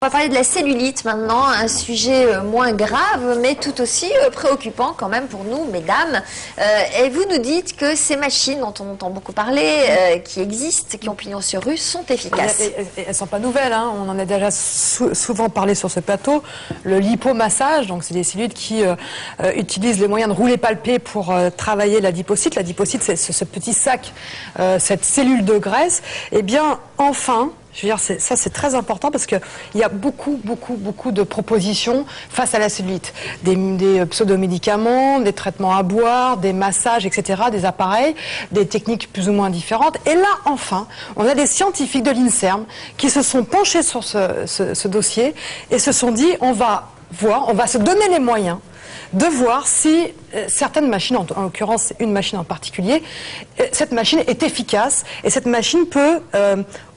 On va parler de la cellulite maintenant, un sujet moins grave, mais tout aussi préoccupant quand même pour nous, mesdames. Et vous nous dites que ces machines dont on entend beaucoup parler, qui existent, qui ont pignon sur rue, sont efficaces. Elles ne sont pas nouvelles, hein. On en a déjà souvent parlé sur ce plateau. Le lipomassage, donc c'est des cellules qui utilisent les moyens de rouler palpé pour travailler l'adipocyte. L'adipocyte, c'est ce petit sac, cette cellule de graisse. Eh bien, enfin... Je veux dire, ça c'est très important parce qu'il y a beaucoup de propositions face à la cellulite. Des pseudo-médicaments, des traitements à boire, des massages, etc., des appareils, des techniques plus ou moins différentes. Et là, enfin, on a des scientifiques de l'INSERM qui se sont penchés sur ce dossier et se sont dit, on va se donner les moyens de voir si certaines machines, en l'occurrence une machine en particulier, cette machine est efficace et cette machine peut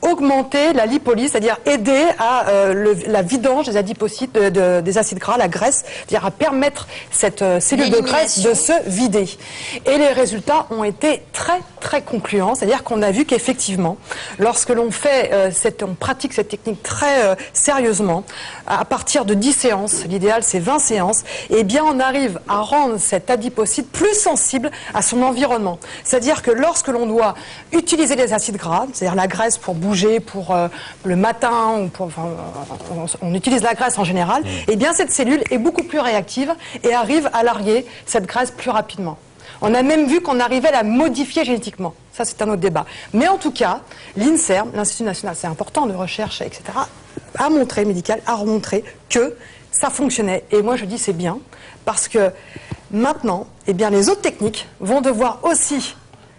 augmenter la lipolyse, c'est-à-dire aider à la vidange des adipocytes, des acides gras, la graisse, c'est-à-dire à permettre cette cellule de graisse de se vider. Et les résultats ont été très concluants, c'est-à-dire qu'on a vu qu'effectivement, lorsque l'on fait on pratique cette technique très sérieusement, à partir de 10 séances, l'idéal c'est 20 séances, eh bien on arrive à rendre cet adipocyte plus sensible à son environnement. C'est-à-dire que lorsque l'on doit utiliser les acides gras, c'est-à-dire la graisse pour bouger, pour le matin, ou on utilise la graisse en général, eh bien cette cellule est beaucoup plus réactive et arrive à larguer cette graisse plus rapidement. On a même vu qu'on arrivait à la modifier génétiquement. Ça, c'est un autre débat. Mais en tout cas, l'INSERM, l'Institut national, c'est important, de recherche, etc., a montré que ça fonctionnait. Et moi, je dis c'est bien, parce que maintenant, eh bien, les autres techniques vont devoir aussi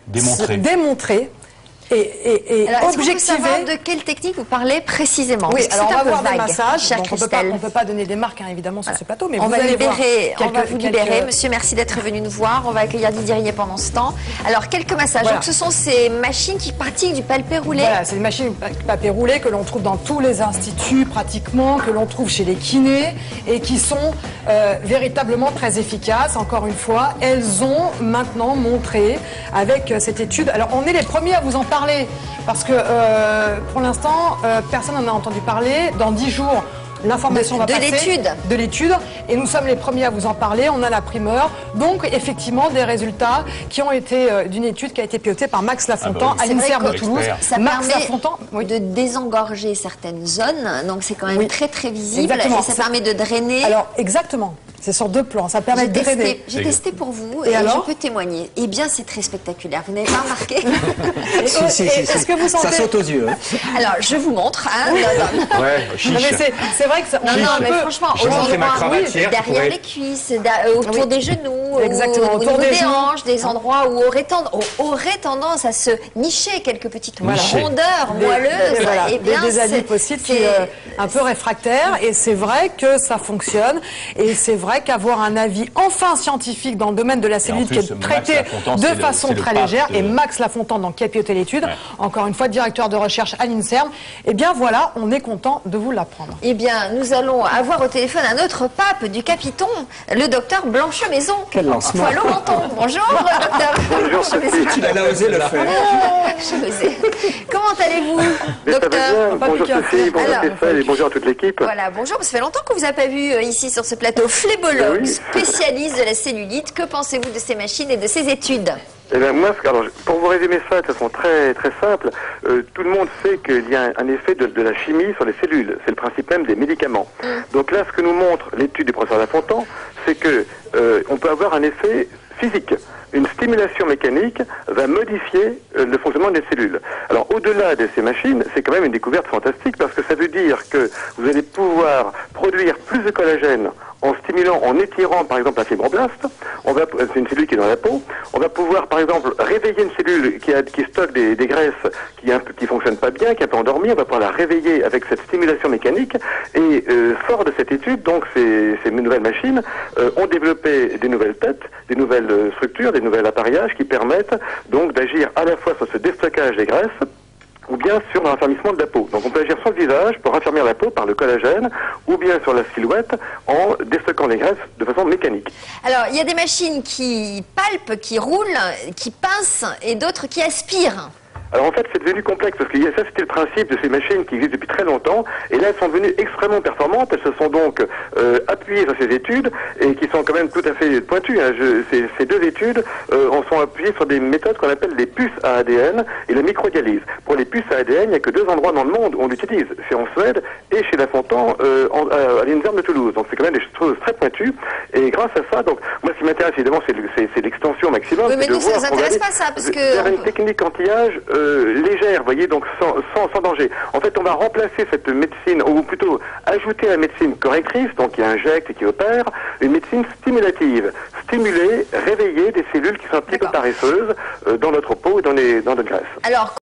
démontrer et alors, objectiver. Savoir de quelle technique vous parlez précisément? Oui, alors on va voir des massages. Donc on ne peut pas donner des marques, hein, évidemment, sur ce plateau, mais on vous va allez voir on va vous libérer. Monsieur, merci d'être venu nous voir. On va accueillir Didier Riet pendant ce temps. Alors, quelques massages. Voilà. Donc, ce sont ces machines qui pratiquent du palpé roulé. Voilà, c'est des machines palpé roulé que l'on trouve dans tous les instituts, pratiquement, que l'on trouve chez les kinés, et qui sont véritablement très efficaces. Encore une fois, elles ont maintenant montré, avec cette étude... Alors, on est les premiers à vous en parler, parce que pour l'instant, personne n'en a entendu parler. Dans 10 jours, l'information va passer. De l'étude. Et nous sommes les premiers à vous en parler. On a la primeur. Donc, effectivement, des résultats qui ont été d'une étude qui a été pilotée par Max Lafontant à l'INSERM de Toulouse. Ça permet de désengorger certaines zones. Donc, c'est quand même très visible. Exactement. Et ça permet de drainer. Alors, exactement. C'est sur 2 plans, ça permet de drainer. J'ai testé pour vous et je peux témoigner. Eh bien, c'est très spectaculaire. Vous n'avez pas remarqué? Si. Est-ce que vous sentez... Ça saute aux yeux. Alors, je vous montre. Hein, Ouais, c'est vrai que ça... Non, mais franchement, derrière les cuisses, autour des genoux, au niveau des hanches, des endroits où aurait tendance à se nicher quelques petites rondeurs moelleuses. Des adipocytes un peu réfractaires. Et c'est vrai que ça fonctionne. Et c'est vrai qu'avoir un avis enfin scientifique dans le domaine de la cellulite qui est traité de façon très légère, et Max Lafontant, donc, qui a piloté l'étude, encore une fois directeur de recherche à l'INSERM, eh bien voilà, on est content de vous l'apprendre. Eh bien, nous allons avoir au téléphone un autre pape du Capiton, le docteur Blanchemaison. Quel lancement. Poil-au-menton. Bonjour, docteur. Bonjour, Sophie. Elle a osé le faire. Comment allez-vous, docteur? Bonjour Sophie, bonjour Stéphane et bonjour à toute l'équipe. Voilà, bonjour. Ça fait longtemps qu'on vous a pas vu ici sur ce plateau. Phlébologue, spécialiste de la cellulite. Que pensez-vous de ces machines et de ces études? Eh bien, moi, alors, pour vous résumer ça de façon très simple, tout le monde sait qu'il y a un effet de la chimie sur les cellules. C'est le principe même des médicaments. Donc là, ce que nous montre l'étude du professeur Lafontant, c'est que on peut avoir un effet physique. Une stimulation mécanique va modifier le fonctionnement des cellules. Alors, au-delà de ces machines, c'est quand même une découverte fantastique parce que ça veut dire que vous allez pouvoir produire plus de collagène en stimulant, en étirant par exemple la fibroblaste. C'est une cellule qui est dans la peau. On va pouvoir par exemple réveiller une cellule qui stocke des graisses qui fonctionnent pas bien, qui est un peu endormie. On va pouvoir la réveiller avec cette stimulation mécanique. Et fort de cette étude, donc ces nouvelles machines ont développé des nouvelles têtes, des nouvelles structures, des nouveaux appareillages qui permettent donc d'agir à la fois sur ce déstockage des graisses ou bien sur le raffermissement de la peau. Donc on peut agir sur le visage pour raffermir la peau par le collagène, ou bien sur la silhouette en déstockant les graisses de façon mécanique. Alors il y a des machines qui palpent, qui roulent, qui pincent et d'autres qui aspirent. Alors en fait, c'est devenu complexe parce que ça, c'était le principe de ces machines qui existent depuis très longtemps. Et là, elles sont devenues extrêmement performantes. Elles se sont donc appuyées sur ces études et qui sont quand même tout à fait pointues. Hein. Ces deux études en sont appuyées sur des méthodes qu'on appelle des puces à ADN et la microdialyse. Pour les puces à ADN, il n'y a que 2 endroits dans le monde où on l'utilise. C'est en Suède et chez La Fontan à l'INSERM de Toulouse. Donc c'est quand même des choses très pointues. Et grâce à ça, donc moi, ce qui m'intéresse évidemment, c'est l'extension maximum. Oui, mais nous, ça voir, ne nous intéresse pas ça, parce que... Faire une technique anti-âge légère, vous voyez, donc sans danger. En fait, on va remplacer cette médecine, ou plutôt ajouter à la médecine correctrice, donc qui injecte et qui opère, une médecine stimulative. Stimuler, réveiller des cellules qui sont un petit peu paresseuses dans notre peau et dans notre graisse. Alors,